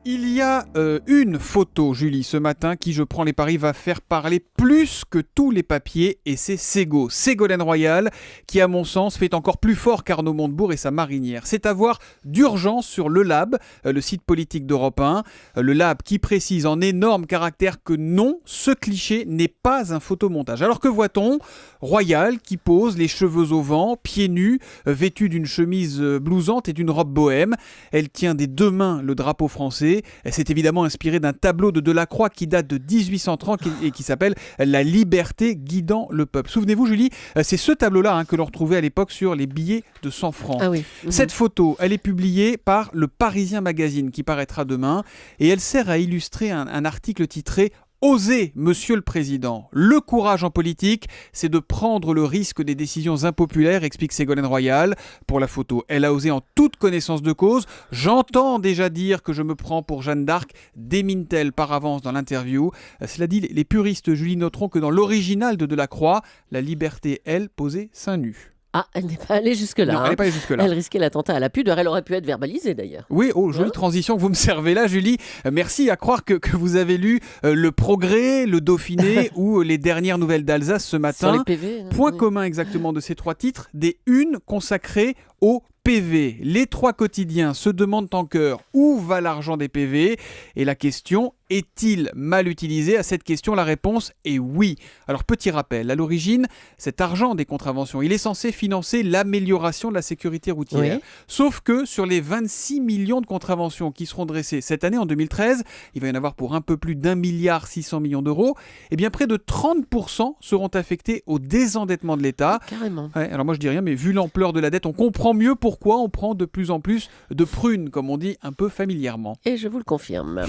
Il y a une photo, Julie, ce matin, qui, je prends les paris, va faire parler plus que tous les papiers, et c'est Ségolène Royal, qui, à mon sens, fait encore plus fort qu'Arnaud Montebourg et sa marinière. C'est à voir d'urgence sur Le Lab, le site politique d'Europe 1. Le Lab qui précise en énorme caractère que non, ce cliché n'est pas un photomontage. Alors que voit-on ? Royal qui pose les cheveux au vent, pieds nus, vêtue d'une chemise blousante et d'une robe bohème. Elle tient des deux mains le drapeau français. Elle s'est évidemment inspirée d'un tableau de Delacroix qui date de 1830 et qui s'appelle « La liberté guidant le peuple ». Souvenez-vous, Julie, c'est ce tableau-là que l'on retrouvait à l'époque sur les billets de 100 francs. Ah oui. Cette photo, elle est publiée par Le Parisien Magazine qui paraîtra demain et elle sert à illustrer un article titré Osez, Monsieur le Président. Le courage en politique, c'est de prendre le risque des décisions impopulaires, explique Ségolène Royal. Pour la photo, elle a osé en toute connaissance de cause. J'entends déjà dire que je me prends pour Jeanne d'Arc, démine-t-elle par avance dans l'interview. Cela dit, les puristes, Julie, noteront que dans l'original de Delacroix, la liberté, elle, posait seins nus. Ah, elle n'est pas allée jusque-là. Non, elle n'est pas allée jusque-là. Elle risquait l'attentat à la pudeur. Elle aurait pu être verbalisée d'ailleurs. Oui, jolie transition que vous me servez là, Julie. Merci, à croire que vous avez lu Le Progrès, Le Dauphiné ou les dernières nouvelles d'Alsace ce matin. Sur les PV. Point commun exactement de ces trois titres, des unes consacrées au PV. Les trois quotidiens se demandent en chœur où va l'argent des PV et la question est-il mal utilisé ? À cette question, la réponse est oui. Alors petit rappel, à l'origine, cet argent des contraventions, il est censé financer l'amélioration de la sécurité routière. Oui. Sauf que sur les 26 millions de contraventions qui seront dressées cette année en 2013, il va y en avoir pour un peu plus d'1,6 milliard d'euros, et bien près de 30% seront affectés au désendettement de l'État. Carrément. Ouais, alors moi je dis rien, mais vu l'ampleur de la dette, on comprend mieux pourquoi on prend de plus en plus de prunes, comme on dit un peu familièrement. Et je vous le confirme.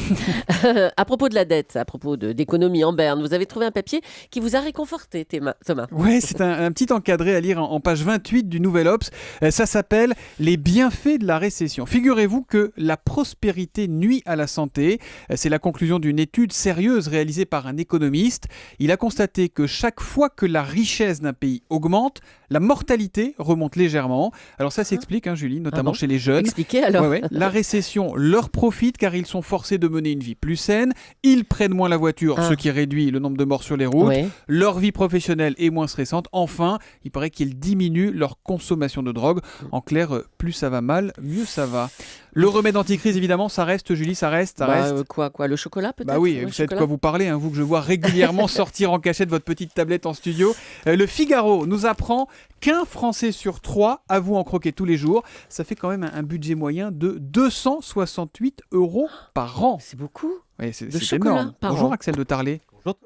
À propos de la dette, à propos d'économie en berne, vous avez trouvé un papier qui vous a réconforté, Thomas. Ouais, c'est un petit encadré à lire en page 28 du Nouvel Obs. Ça s'appelle « Les bienfaits de la récession ». Figurez-vous que la prospérité nuit à la santé. C'est la conclusion d'une étude sérieuse réalisée par un économiste. Il a constaté que chaque fois que la richesse d'un pays augmente, la mortalité remonte légèrement. Alors ça s'explique, Julie, notamment chez les jeunes. Expliquez alors. Ouais. La récession leur profite car ils sont forcés de mener une vie plus saine. Ils prennent moins la voiture, ce qui réduit le nombre de morts sur les routes. Oui. Leur vie professionnelle est moins stressante. Enfin, il paraît qu'ils diminuent leur consommation de drogue. En clair, plus ça va mal, mieux ça va. Le remède anti-crise, évidemment, ça reste, Julie, ça reste. Quoi, le chocolat peut-être ? Bah oui, vous savez de quoi vous parlez, vous que je vois régulièrement sortir en cachette votre petite tablette en studio. Le Figaro nous apprend qu'un Français sur 3 avoue en croquer tous les jours. Ça fait quand même un budget moyen de 268 € par an. C'est beaucoup. Oui, c'est chocolat énorme. par Bonjour an. Axel de Tarlet. Bonjour.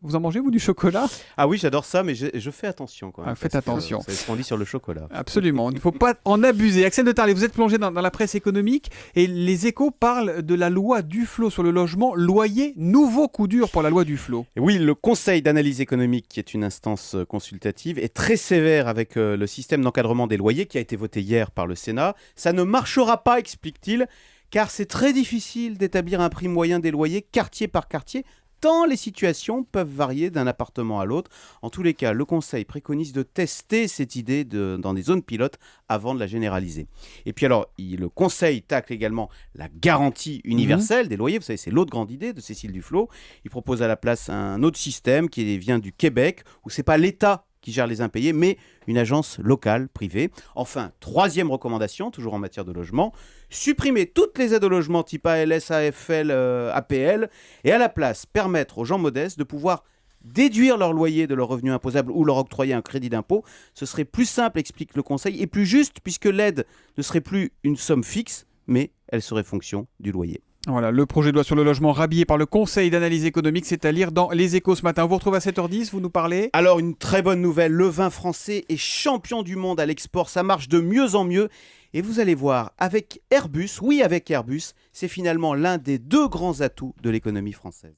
Vous en mangez, vous, du chocolat ? Ah oui, j'adore ça, mais je fais attention quand même. Faites attention. C'est ce qu'on dit sur le chocolat. Absolument, il ne faut pas en abuser. Axel de Tarlet, vous êtes plongé dans la presse économique et les Échos parlent de la loi Duflot sur le logement. Loyer, nouveau coup dur pour la loi Duflot. Et oui, le Conseil d'analyse économique, qui est une instance consultative, est très sévère avec le système d'encadrement des loyers qui a été voté hier par le Sénat. Ça ne marchera pas, explique-t-il, car c'est très difficile d'établir un prix moyen des loyers quartier par quartier, tant les situations peuvent varier d'un appartement à l'autre. En tous les cas, le Conseil préconise de tester cette idée dans des zones pilotes avant de la généraliser. Et puis alors, le Conseil tacle également la garantie universelle des loyers. Vous savez, c'est l'autre grande idée de Cécile Duflot. Il propose à la place un autre système qui vient du Québec, où c'est pas l'État qui gère les impayés, mais une agence locale, privée. Enfin, troisième recommandation, toujours en matière de logement, supprimer toutes les aides au logement type ALS, AFL, APL, et à la place, permettre aux gens modestes de pouvoir déduire leur loyer de leur revenu imposable ou leur octroyer un crédit d'impôt. Ce serait plus simple, explique le Conseil, et plus juste, puisque l'aide ne serait plus une somme fixe, mais elle serait fonction du loyer. Voilà, le projet de loi sur le logement rhabillé par le Conseil d'analyse économique, c'est à lire dans Les Échos ce matin. On vous retrouve à 7h10, vous nous parlez ? Alors, une très bonne nouvelle, le vin français est champion du monde à l'export, ça marche de mieux en mieux. Et vous allez voir, avec Airbus, c'est finalement l'un des deux grands atouts de l'économie française.